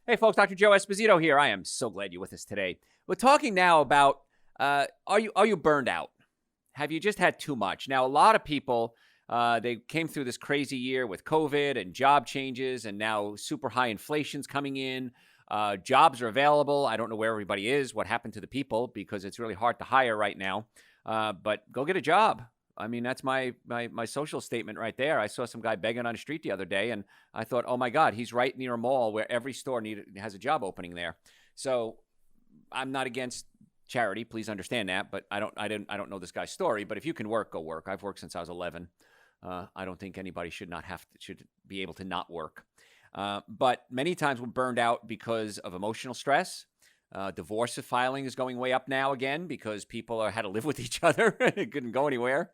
Hey, folks, Dr. Joe Esposito here. I am so glad you're with us today. We're talking now about are you burned out? Have you just had too much? Now, a lot of people, they came through this crazy year with COVID and job changes, and now super high inflation's coming in. Jobs are available. I don't know where everybody is, what happened to the people, because it's really hard to hire right now. But go get a job. I mean, that's my social statement right there. I saw some guy begging on the street the other day, and I thought, oh my God, he's right near a mall where every store has a job opening there. So I'm not against charity, please understand that, but I don't know this guy's story. But if you can work, go work. I've worked since I was 11. I don't think anybody should be able to not work. But many times we're burned out because of emotional stress. Divorce filing is going way up now again because people had to live with each other. It couldn't go anywhere.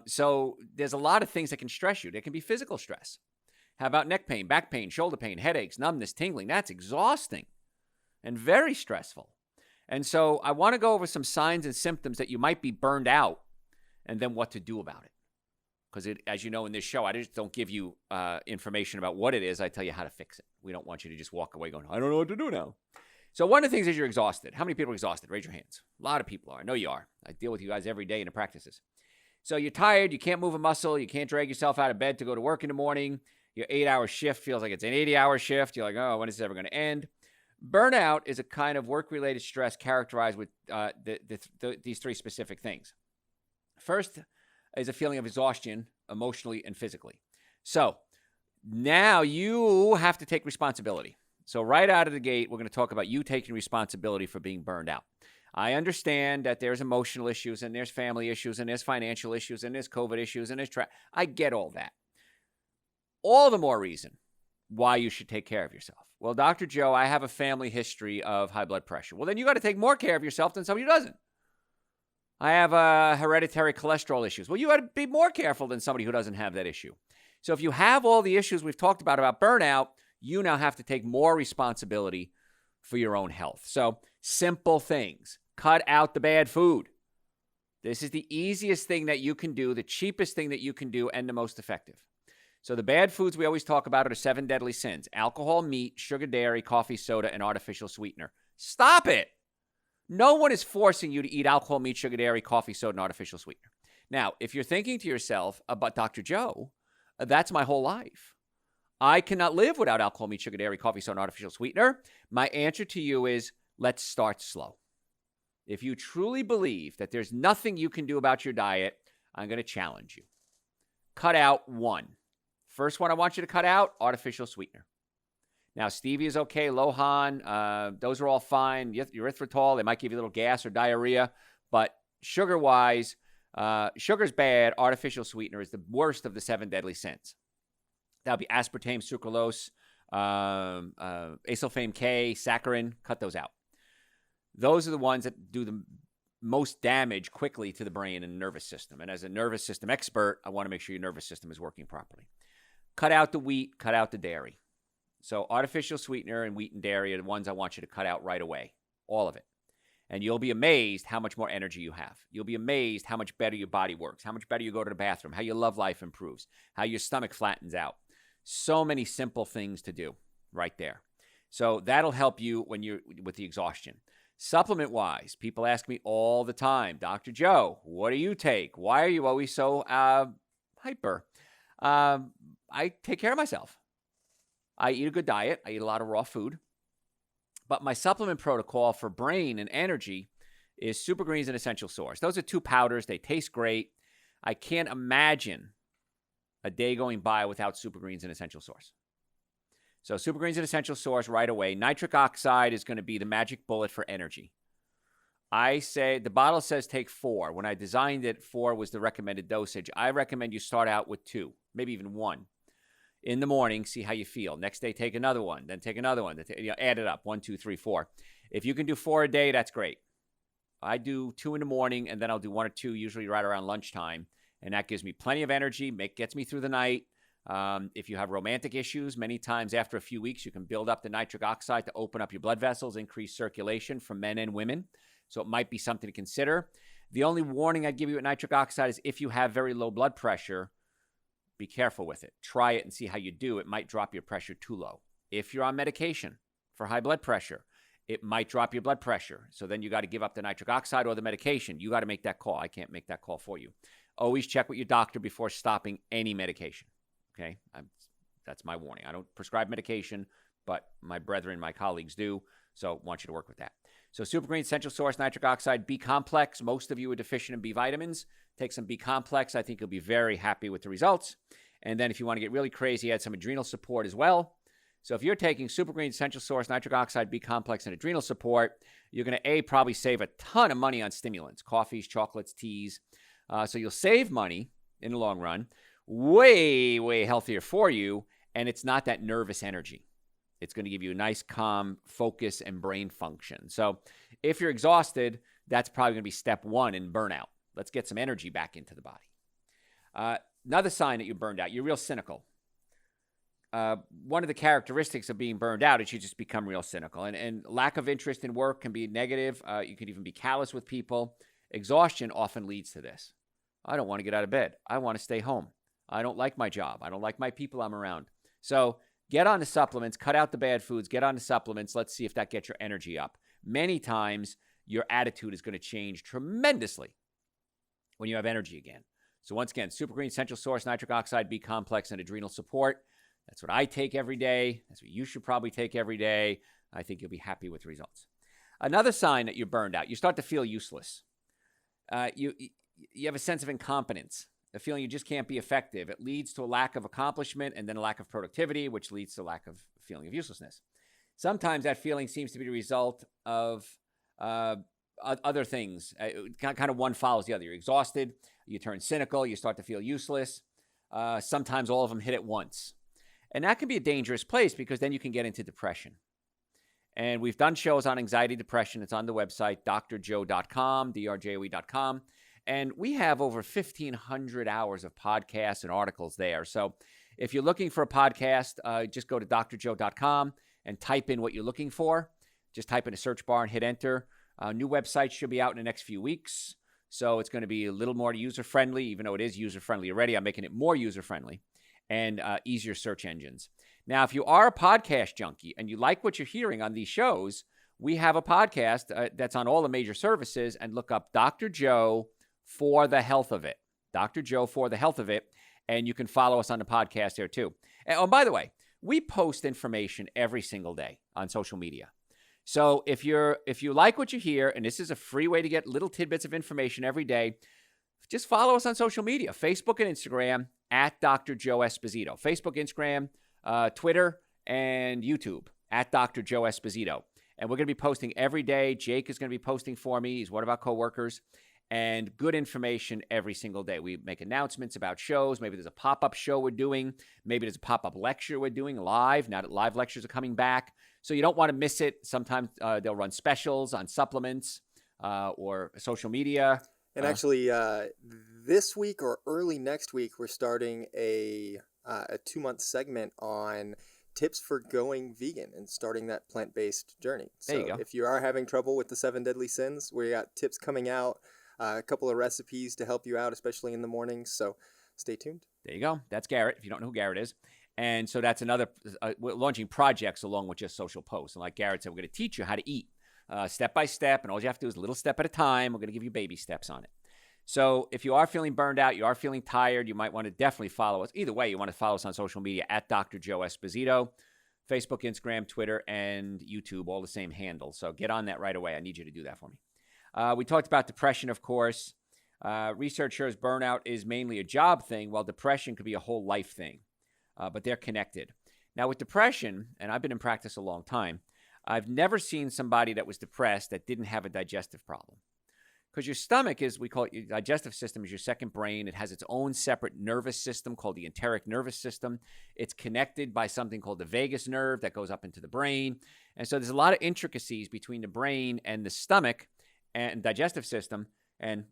So there's a lot of things that can stress you. There can be physical stress. How about neck pain, back pain, shoulder pain, headaches, numbness, tingling? That's exhausting and very stressful. And so I want to go over some signs and symptoms that you might be burned out and then what to do about it. Because as you know in this show, I just don't give you information about what it is. I tell you how to fix it. We don't want you to just walk away going, I don't know what to do now. So one of the things is you're exhausted. How many people are exhausted? Raise your hands. A lot of people are. I know you are. I deal with you guys every day in the practices. So you're tired. You can't move a muscle. You can't drag yourself out of bed to go to work in the morning. Your 8-hour shift feels like it's an 80-hour shift. You're like, oh, when is this ever going to end? Burnout is a kind of work-related stress characterized with these three specific things. First is a feeling of exhaustion emotionally and physically. So now you have to take responsibility. So right out of the gate, we're going to talk about you taking responsibility for being burned out. I understand that there's emotional issues and there's family issues and there's financial issues and there's COVID issues and I get all that. All the more reason why you should take care of yourself. Well, Dr. Joe, I have a family history of high blood pressure. Well, then you got to take more care of yourself than somebody who doesn't. I have hereditary cholesterol issues. Well, you got to be more careful than somebody who doesn't have that issue. So if you have all the issues we've talked about burnout, you now have to take more responsibility for your own health. So simple things. Cut out the bad food. This is the easiest thing that you can do, the cheapest thing that you can do, and the most effective. So the bad foods we always talk about are the 7 deadly sins: alcohol, meat, sugar, dairy, coffee, soda, and artificial sweetener. Stop it. No one is forcing you to eat alcohol, meat, sugar, dairy, coffee, soda, and artificial sweetener. Now, if you're thinking to yourself about Dr. Joe, that's my whole life. I cannot live without alcohol, meat, sugar, dairy, coffee, soda, and artificial sweetener. My answer to you is, let's start slow. If you truly believe that there's nothing you can do about your diet, I'm going to challenge you. Cut out one. First one I want you to cut out, artificial sweetener. Now, stevia is okay, Lohan, those are all fine. Erythritol, they might give you a little gas or diarrhea. But sugar-wise, sugar's bad. Artificial sweetener is the worst of the 7 deadly sins. That would be aspartame, sucralose, acesulfame K, saccharin. Cut those out. Those are the ones that do the most damage quickly to the brain and nervous system. And as a nervous system expert, I want to make sure your nervous system is working properly. Cut out the wheat, cut out the dairy. So artificial sweetener and wheat and dairy are the ones I want you to cut out right away, all of it. And you'll be amazed how much more energy you have. You'll be amazed how much better your body works, how much better you go to the bathroom, how your love life improves, how your stomach flattens out. So many simple things to do right there. So that'll help you when you're with the exhaustion. Supplement-wise, people ask me all the time, Dr. Joe, what do you take? Why are you always so hyper? I take care of myself. I eat a good diet. I eat a lot of raw food. But my supplement protocol for brain and energy is Super Greens and Essential Source. Those are 2 powders. They taste great. I can't imagine a day going by without Super Greens and Essential Source. So Super Greens and Essential Source right away. Nitric oxide is going to be the magic bullet for energy. I say, the bottle says take 4. When I designed it, 4 was the recommended dosage. I recommend you start out with 2, maybe even 1. In the morning, see how you feel. Next day, take another one, then take another one. Add it up, 1, 2, 3, 4. If you can do 4 a day, that's great. I do 2 in the morning, and then I'll do 1 or 2, usually right around lunchtime. And that gives me plenty of energy, gets me through the night. If you have romantic issues, many times after a few weeks, you can build up the nitric oxide to open up your blood vessels, increase circulation for men and women. So it might be something to consider. The only warning I'd give you at nitric oxide is if you have very low blood pressure, be careful with it. Try it and see how you do. It might drop your pressure too low. If you're on medication for high blood pressure. It might drop your blood pressure. So then you got to give up the nitric oxide or the medication. You got to make that call. I can't make that call for you. Always check with your doctor before stopping any medication. Okay? That's my warning. I don't prescribe medication, but my brethren, my colleagues do. So I want you to work with that. So Super Green Essential Source Nitric Oxide B Complex. Most of you are deficient in B vitamins. Take some B Complex. I think you'll be very happy with the results. And then if you want to get really crazy, add some adrenal support as well. So if you're taking Super Green Essential Source Nitric Oxide B Complex and adrenal support, you're going to probably save a ton of money on stimulants, coffees, chocolates, teas. So you'll save money in the long run, way, way healthier for you, and it's not that nervous energy. It's going to give you a nice, calm focus and brain function. So if you're exhausted, that's probably going to be step one in burnout. Let's get some energy back into the body. Another sign that you're burned out, you're real cynical. One of the characteristics of being burned out is you just become real cynical. And lack of interest in work can be negative. You could even be callous with people. Exhaustion often leads to this. I don't want to get out of bed. I want to stay home. I don't like my job. I don't like my people I'm around. So get on the supplements. Cut out the bad foods. Get on the supplements. Let's see if that gets your energy up. Many times, your attitude is going to change tremendously when you have energy again. So once again, Super Green Essential Source Nitric Oxide B Complex and adrenal support. That's what I take every day. That's what you should probably take every day. I think you'll be happy with the results. Another sign that you're burned out, you start to feel useless. You have a sense of incompetence, a feeling you just can't be effective. It leads to a lack of accomplishment and then a lack of productivity, which leads to a lack of feeling of uselessness. Sometimes that feeling seems to be the result of other things. Kind of one follows the other. You're exhausted. You turn cynical. You start to feel useless. Sometimes all of them hit at once. And that can be a dangerous place because then you can get into depression. And we've done shows on anxiety, depression. It's on the website, drjoe.com, drjoe.com. And we have over 1,500 hours of podcasts and articles there. So if you're looking for a podcast, just go to drjoe.com and type in what you're looking for. Just type in a search bar and hit enter. New website should be out in the next few weeks. So it's going to be a little more user-friendly, even though it is user-friendly already. I'm making it more user-friendly and easier search engines. Now, if you are a podcast junkie and you like what you're hearing on these shows, we have a podcast that's on all the major services, and look up Dr. Joe for the health of it. Dr. Joe for the health of it. And you can follow us on the podcast there too. And by the way, we post information every single day on social media. So if you like what you hear, and this is a free way to get little tidbits of information every day, just follow us on social media, Facebook and Instagram, at Dr. Joe Esposito. Facebook, Instagram, Twitter, and YouTube, at Dr. Joe Esposito. And we're going to be posting every day. Jake is going to be posting for me. He's one of our coworkers. And good information every single day. We make announcements about shows. Maybe there's a pop-up show we're doing. Maybe there's a pop-up lecture we're doing live, now that live lectures are coming back. So you don't want to miss it. Sometimes they'll run specials on supplements or social media. And actually, this week or early next week, we're starting a 2-month segment on tips for going vegan and starting that plant-based journey. There you go. If you are having trouble with the 7 deadly sins, we got tips coming out, a couple of recipes to help you out, especially in the mornings. So stay tuned. There you go. That's Garrett, if you don't know who Garrett is. And so that's another, we're launching projects along with just social posts. And like Garrett said, we're going to teach you how to eat step by step. And all you have to do is a little step at a time. We're going to give you baby steps on it. So if you are feeling burned out, you are feeling tired, you might want to definitely follow us. Either way, you want to follow us on social media at Dr. Joe Esposito, Facebook, Instagram, Twitter, and YouTube, all the same handle. So get on that right away. I need you to do that for me. We talked about depression, of course. Research shows burnout is mainly a job thing, while depression could be a whole life thing. But they're connected. Now with depression, and I've been in practice a long time, I've never seen somebody that was depressed that didn't have a digestive problem. Because your stomach is, we call it, your digestive system is your second brain. It has its own separate nervous system called the enteric nervous system. It's connected by something called the vagus nerve that goes up into the brain. And so there's a lot of intricacies between the brain and the stomach and digestive system. And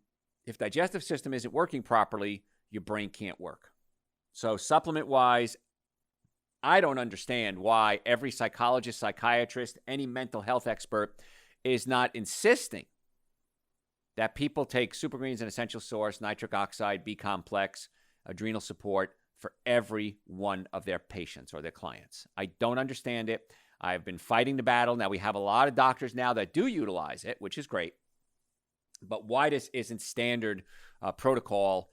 if digestive system isn't working properly, your brain can't work. So supplement-wise, I don't understand why every psychologist, psychiatrist, any mental health expert is not insisting that people take Super Greens and Essential Source, nitric oxide, B complex, adrenal support for every one of their patients or their clients. I don't understand it. I've been fighting the battle. Now, we have a lot of doctors now that do utilize it, which is great. But why this isn't standard protocol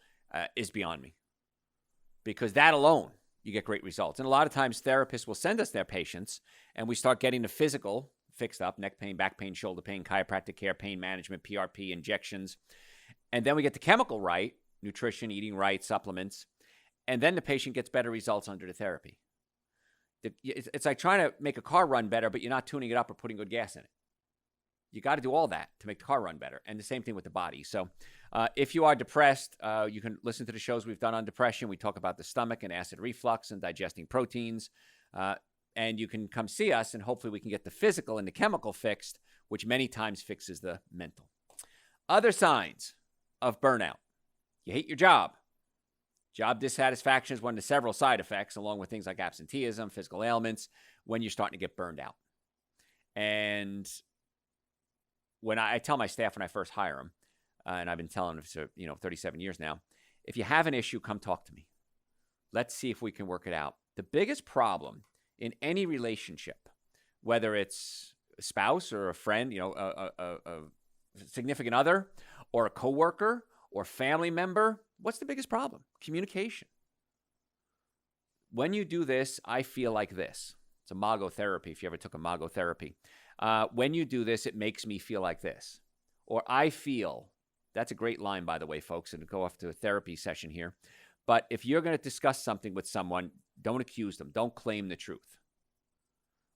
is beyond me. Because that alone, you get great results. And a lot of times therapists will send us their patients and we start getting the physical fixed up, neck pain, back pain, shoulder pain, chiropractic care, pain management, PRP, injections. And then we get the chemical right, nutrition, eating right, supplements. And then the patient gets better results under the therapy. It's like trying to make a car run better, but you're not tuning it up or putting good gas in it. You got to do all that to make the car run better. And the same thing with the body. So if you are depressed, you can listen to the shows we've done on depression. We talk about the stomach and acid reflux and digesting proteins. And you can come see us, and hopefully we can get the physical and the chemical fixed, which many times fixes the mental. Other signs of burnout. You hate your job. Job dissatisfaction is one of the several side effects, along with things like absenteeism, physical ailments, when you're starting to get burned out. And when I tell my staff when I first hire them, and I've been telling them for 37 years now, if you have an issue, come talk to me. Let's see if we can work it out. The biggest problem in any relationship, whether it's a spouse or a friend, a significant other, or a coworker or family member, what's the biggest problem? Communication. When you do this, I feel like this. It's imago therapy, if you ever took imago therapy. When you do this, it makes me feel like this. Or I feel, that's a great line, by the way, folks, and go off to a therapy session here. But if you're going to discuss something with someone, don't accuse them. Don't claim the truth.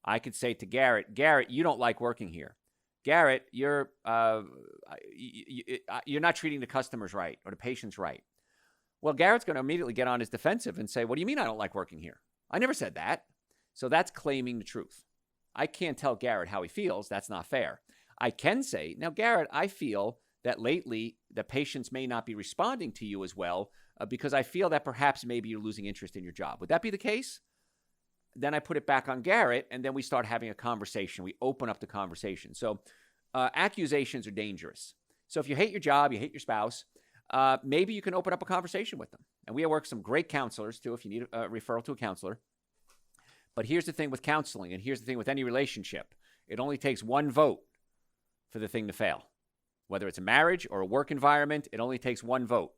I could say to Garrett, you don't like working here. Garrett, you're not treating the customers right or the patients right. Well, Garrett's going to immediately get on his defensive and say, what do you mean I don't like working here? I never said that. So that's claiming the truth. I can't tell Garrett how he feels. That's not fair. I can say, now, Garrett, I feel that lately the patients may not be responding to you as well because I feel that perhaps maybe you're losing interest in your job. Would that be the case? Then I put it back on Garrett, and then we start having a conversation. We open up the conversation. So accusations are dangerous. So if you hate your job, you hate your spouse, maybe you can open up a conversation with them. And we work with some great counselors, too, if you need a referral to a counselor. But here's the thing with counseling, and here's the thing with any relationship. It only takes one vote for the thing to fail. Whether it's a marriage or a work environment, it only takes one vote.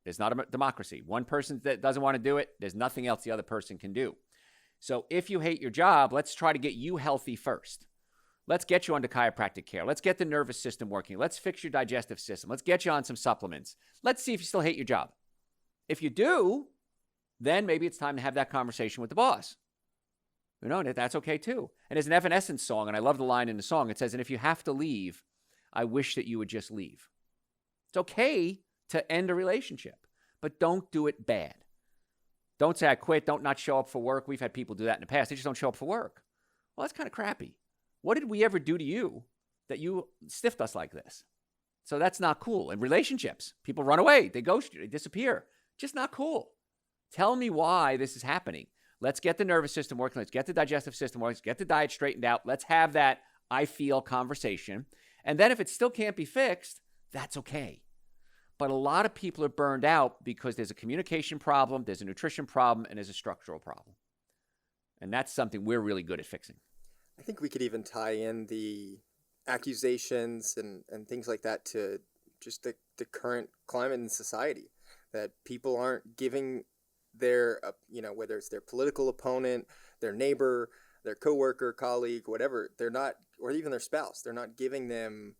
There's not a democracy. One person that doesn't want to do it, there's nothing else the other person can do. So if you hate your job, let's try to get you healthy first. Let's get you under chiropractic care. Let's get the nervous system working. Let's fix your digestive system. Let's get you on some supplements. Let's see if you still hate your job. If you do, then maybe it's time to have that conversation with the boss. That's okay too. And there's an Evanescence song, and I love the line in the song. It says, and if you have to leave, I wish that you would just leave. It's okay to end a relationship, but don't do it bad. Don't say I quit. Don't not show up for work. We've had people do that in the past. They just don't show up for work. Well, that's kind of crappy. What did we ever do to you that you stiffed us like this? So that's not cool. In relationships, people run away. They ghost you. They disappear. Just not cool. Tell me why this is happening. Let's get the nervous system working. Let's get the digestive system working. Let's get the diet straightened out. Let's have that I feel conversation. And then if it still can't be fixed, that's okay. But a lot of people are burned out because there's a communication problem, there's a nutrition problem, and there's a structural problem. And that's something we're really good at fixing. I think we could even tie in the accusations and things like that to just the current climate in society, that people aren't giving their, whether it's their political opponent, their neighbor, their coworker, colleague, whatever, they're not, or even their spouse, they're not giving them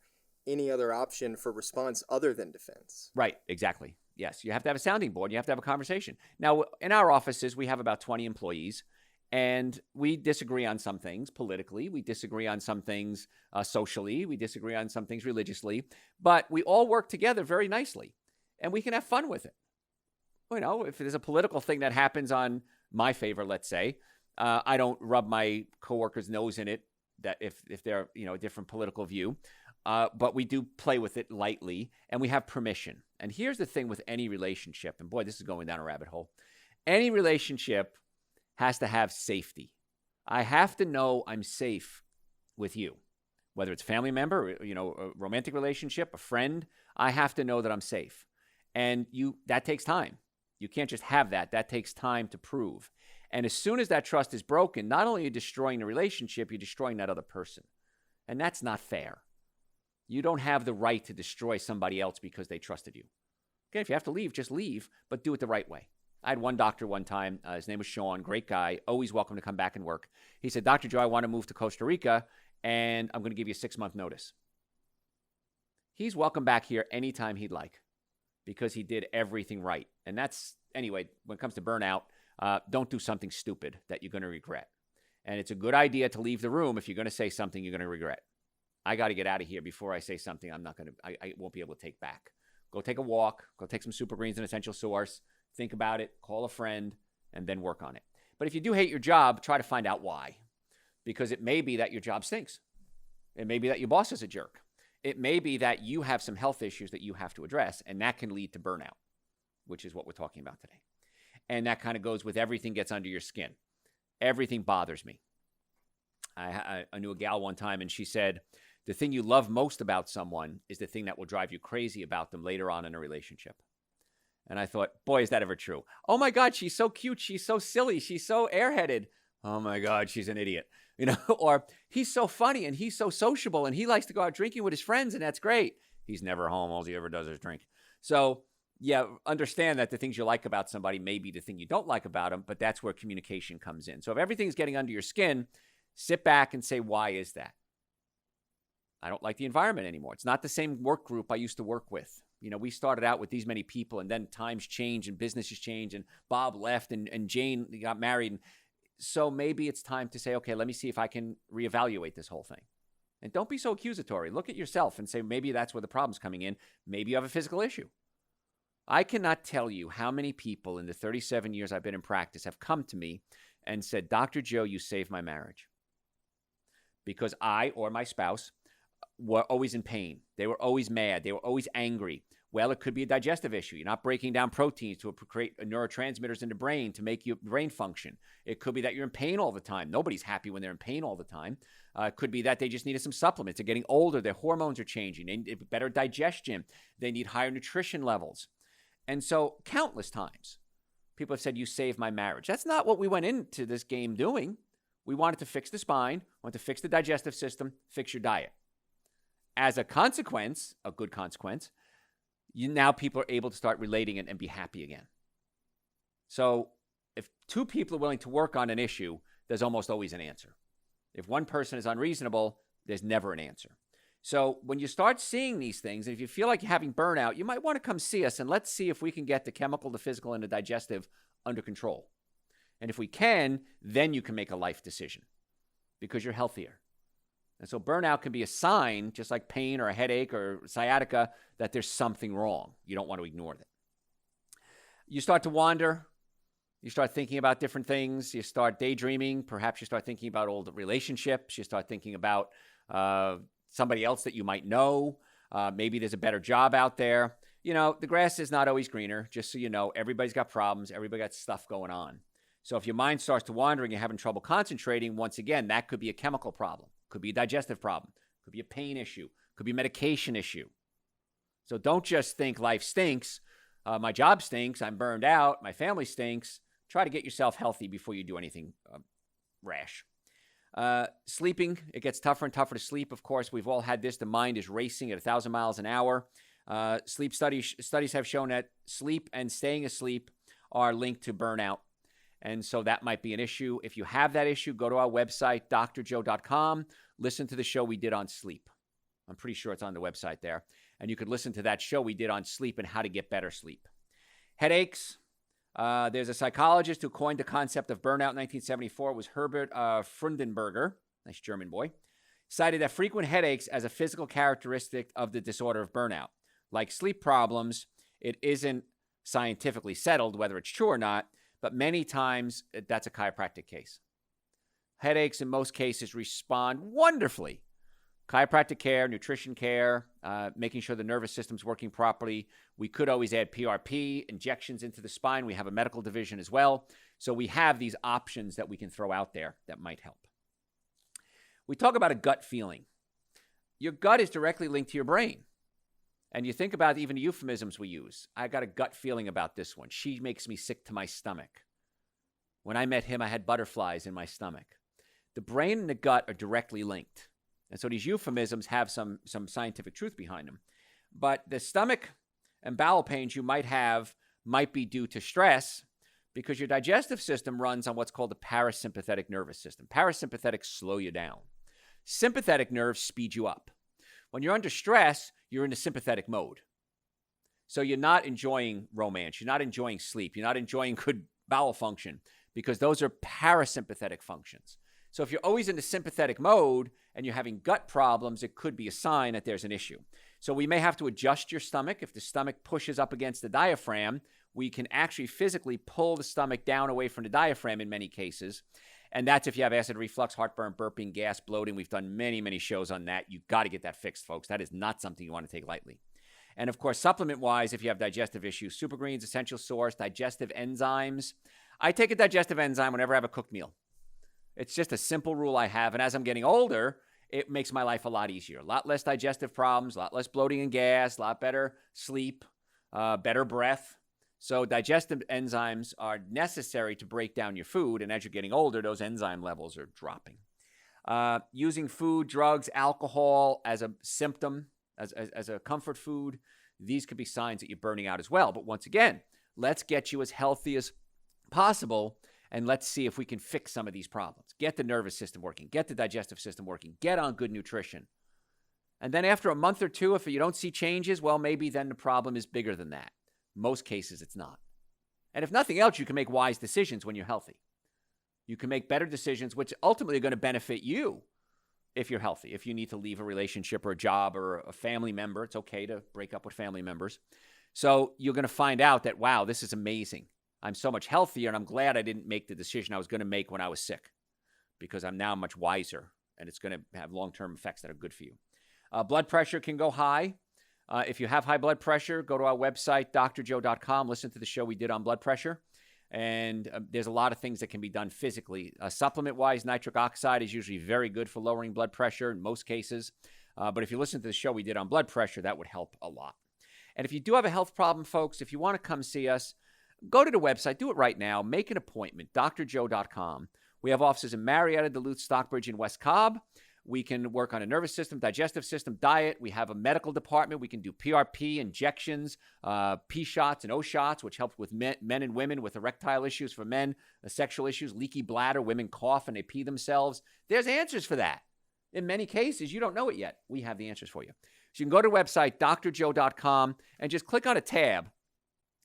any other option for response other than defense. Right, exactly. Yes, you have to have a sounding board. You have to have a conversation. Now, in our offices, we have about 20 employees, and we disagree on some things politically. We disagree on some things socially. We disagree on some things religiously. But we all work together very nicely, and we can have fun with it. If there's a political thing that happens on my favor, let's say, I don't rub my coworker's nose in it that if they're a different political view. But we do play with it lightly, and we have permission. And here's the thing with any relationship, and boy, this is going down a rabbit hole. Any relationship has to have safety. I have to know I'm safe with you, whether it's a family member, a romantic relationship, a friend. I have to know that I'm safe, and that takes time. You can't just have that. That takes time to prove. And as soon as that trust is broken, not only are you destroying the relationship, you're destroying that other person. And that's not fair. You don't have the right to destroy somebody else because they trusted you. Okay, if you have to leave, just leave, but do it the right way. I had one doctor one time. His name was Sean, great guy, always welcome to come back and work. He said, Dr. Joe, I want to move to Costa Rica, and I'm going to give you a 6-month notice. He's welcome back here anytime he'd like because he did everything right. And that's, anyway, when it comes to burnout, don't do something stupid that you're going to regret. And it's a good idea to leave the room if you're going to say something you're going to regret. I got to get out of here before I say something I won't be able to take back. Go take a walk, go take some Super Greens and Essential Source, think about it, call a friend, and then work on it. But if you do hate your job, try to find out why. Because it may be that your job stinks. It may be that your boss is a jerk. It may be that you have some health issues that you have to address, and that can lead to burnout, which is what we're talking about today. And that kind of goes with everything gets under your skin. Everything bothers me. I knew a gal one time, and she said, the thing you love most about someone is the thing that will drive you crazy about them later on in a relationship. And I thought, boy, is that ever true? Oh my God, she's so cute. She's so silly. She's so airheaded. Oh my God, she's an idiot. Or he's so funny and he's so sociable and he likes to go out drinking with his friends and that's great. He's never home. All he ever does is drink. So yeah, understand that the things you like about somebody may be the thing you don't like about them, but that's where communication comes in. So if everything's getting under your skin, sit back and say, why is that? I don't like the environment anymore. It's not the same work group I used to work with. We started out with these many people and then times change and businesses change and Bob left and Jane got married. And so maybe it's time to say, okay, let me see if I can reevaluate this whole thing. And don't be so accusatory. Look at yourself and say, maybe that's where the problem's coming in. Maybe you have a physical issue. I cannot tell you how many people in the 37 years I've been in practice have come to me and said, Dr. Joe, you saved my marriage. Because I or my spouse were always in pain. They were always mad. They were always angry. Well, it could be a digestive issue. You're not breaking down proteins to create neurotransmitters in the brain to make your brain function. It could be that you're in pain all the time. Nobody's happy when they're in pain all the time. It could be that they just needed some supplements. They're getting older. Their hormones are changing. They need better digestion. They need higher nutrition levels. And so countless times, people have said, you saved my marriage. That's not what we went into this game doing. We wanted to fix the spine, wanted to fix the digestive system, fix your diet. As a consequence, a good consequence, now people are able to start relating it and be happy again. So if two people are willing to work on an issue, there's almost always an answer. If one person is unreasonable, there's never an answer. So when you start seeing these things, and if you feel like you're having burnout, you might want to come see us and let's see if we can get the chemical, the physical, and the digestive under control. And if we can, then you can make a life decision because you're healthier. And so burnout can be a sign, just like pain or a headache or sciatica, that there's something wrong. You don't want to ignore that. You start to wander. You start thinking about different things. You start daydreaming. Perhaps you start thinking about old relationships. You start thinking about somebody else that you might know. Maybe there's a better job out there. The grass is not always greener, just so you know. Everybody's got problems. Everybody got stuff going on. So if your mind starts to wander and you're having trouble concentrating, once again, that could be a chemical problem. Could be a digestive problem. Could be a pain issue. Could be a medication issue. So don't just think life stinks. My job stinks. I'm burned out. My family stinks. Try to get yourself healthy before you do anything rash. Sleeping, it gets tougher and tougher to sleep. Of course, we've all had this. The mind is racing at 1,000 miles an hour. Sleep studies have shown that sleep and staying asleep are linked to burnout. And so that might be an issue. If you have that issue, go to our website, drjoe.com. Listen to the show we did on sleep. I'm pretty sure it's on the website there. And you could listen to that show we did on sleep and how to get better sleep. Headaches. There's a psychologist who coined the concept of burnout in 1974. It was Herbert Freudenberger, nice German boy, cited that frequent headaches as a physical characteristic of the disorder of burnout. Like sleep problems, it isn't scientifically settled whether it's true or not, but many times that's a chiropractic case. Headaches in most cases respond wonderfully. Chiropractic care, nutrition care, making sure the nervous system's working properly. We could always add PRP, injections into the spine. We have a medical division as well. So we have these options that we can throw out there that might help. We talk about a gut feeling. Your gut is directly linked to your brain. And you think about even the euphemisms we use. I got a gut feeling about this one. She makes me sick to my stomach. When I met him, I had butterflies in my stomach. The brain and the gut are directly linked. And so these euphemisms have some scientific truth behind them. But the stomach and bowel pains you might have might be due to stress because your digestive system runs on what's called the parasympathetic nervous system. Parasympathetic slow you down. Sympathetic nerves speed you up. When you're under stress, you're in the sympathetic mode. So you're not enjoying romance. You're not enjoying sleep. You're not enjoying good bowel function because those are parasympathetic functions. So if you're always in the sympathetic mode and you're having gut problems, it could be a sign that there's an issue. So we may have to adjust your stomach. If the stomach pushes up against the diaphragm, we can actually physically pull the stomach down away from the diaphragm in many cases. And that's if you have acid reflux, heartburn, burping, gas, bloating. We've done many, many shows on that. You've got to get that fixed, folks. That is not something you want to take lightly. And of course, supplement-wise, if you have digestive issues, super greens, essential source, digestive enzymes. I take a digestive enzyme whenever I have a cooked meal. It's just a simple rule I have. And as I'm getting older, it makes my life a lot easier. A lot less digestive problems, a lot less bloating and gas, a lot better sleep, better breath. So digestive enzymes are necessary to break down your food. And as you're getting older, those enzyme levels are dropping. Using food, drugs, alcohol as a symptom, as a comfort food, these could be signs that you're burning out as well. But once again, let's get you as healthy as possible. And let's see if we can fix some of these problems. Get the nervous system working. Get the digestive system working. Get on good nutrition. And then after a month or two, if you don't see changes, well, maybe then the problem is bigger than that. Most cases, it's not. And if nothing else, you can make wise decisions when you're healthy. You can make better decisions, which ultimately are going to benefit you if you're healthy. If you need to leave a relationship or a job or a family member, it's okay to break up with family members. So you're going to find out that, wow, this is amazing. I'm so much healthier, and I'm glad I didn't make the decision I was going to make when I was sick because I'm now much wiser, and it's going to have long-term effects that are good for you. Blood pressure can go high. If you have high blood pressure, go to our website, drjoe.com. Listen to the show we did on blood pressure, and there's a lot of things that can be done physically. Supplement-wise, nitric oxide is usually very good for lowering blood pressure in most cases, but if you listen to the show we did on blood pressure, that would help a lot. And if you do have a health problem, folks, if you want to come see us, go to the website. Do it right now. Make an appointment, drjoe.com. We have offices in Marietta, Duluth, Stockbridge, and West Cobb. We can work on a nervous system, digestive system, diet. We have a medical department. We can do PRP, injections, P shots and O shots, which helps with men and women with erectile issues for men, sexual issues, leaky bladder, women cough and they pee themselves. There's answers for that. In many cases, you don't know it yet. We have the answers for you. So you can go to the website, drjoe.com, and just click on a tab.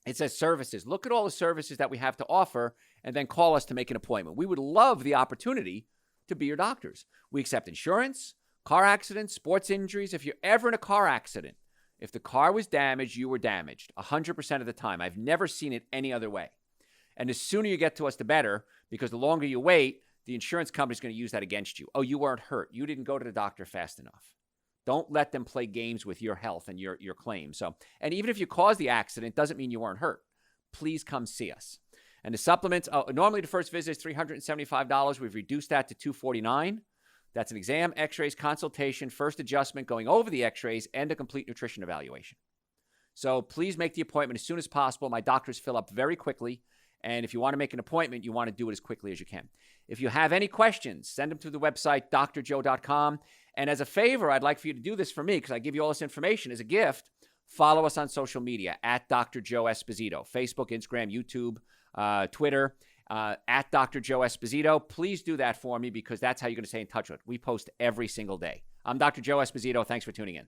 It says services. Look at all the services that we have to offer and then call us to make an appointment. We would love the opportunity to be your doctors. We accept insurance, car accidents, sports injuries. If you're ever in a car accident, if the car was damaged, you were damaged 100% of the time. I've never seen it any other way. And the sooner you get to us, the better, because the longer you wait, the insurance company's going to use that against you. Oh, you weren't hurt. You didn't go to the doctor fast enough. Don't let them play games with your health and your claim. So, and even if you caused the accident, doesn't mean you weren't hurt. Please come see us. And the supplements, normally the first visit is $375. We've reduced that to $249. That's an exam, x-rays, consultation, first adjustment, going over the x-rays, and a complete nutrition evaluation. So please make the appointment as soon as possible. My doctors fill up very quickly. And if you want to make an appointment, you want to do it as quickly as you can. If you have any questions, send them to the website, drjoe.com. And as a favor, I'd like for you to do this for me because I give you all this information as a gift. Follow us on social media at Dr. Joe Esposito, Facebook, Instagram, YouTube, Twitter, at Dr. Joe Esposito. Please do that for me because that's how you're going to stay in touch with. We post every single day. I'm Dr. Joe Esposito. Thanks for tuning in.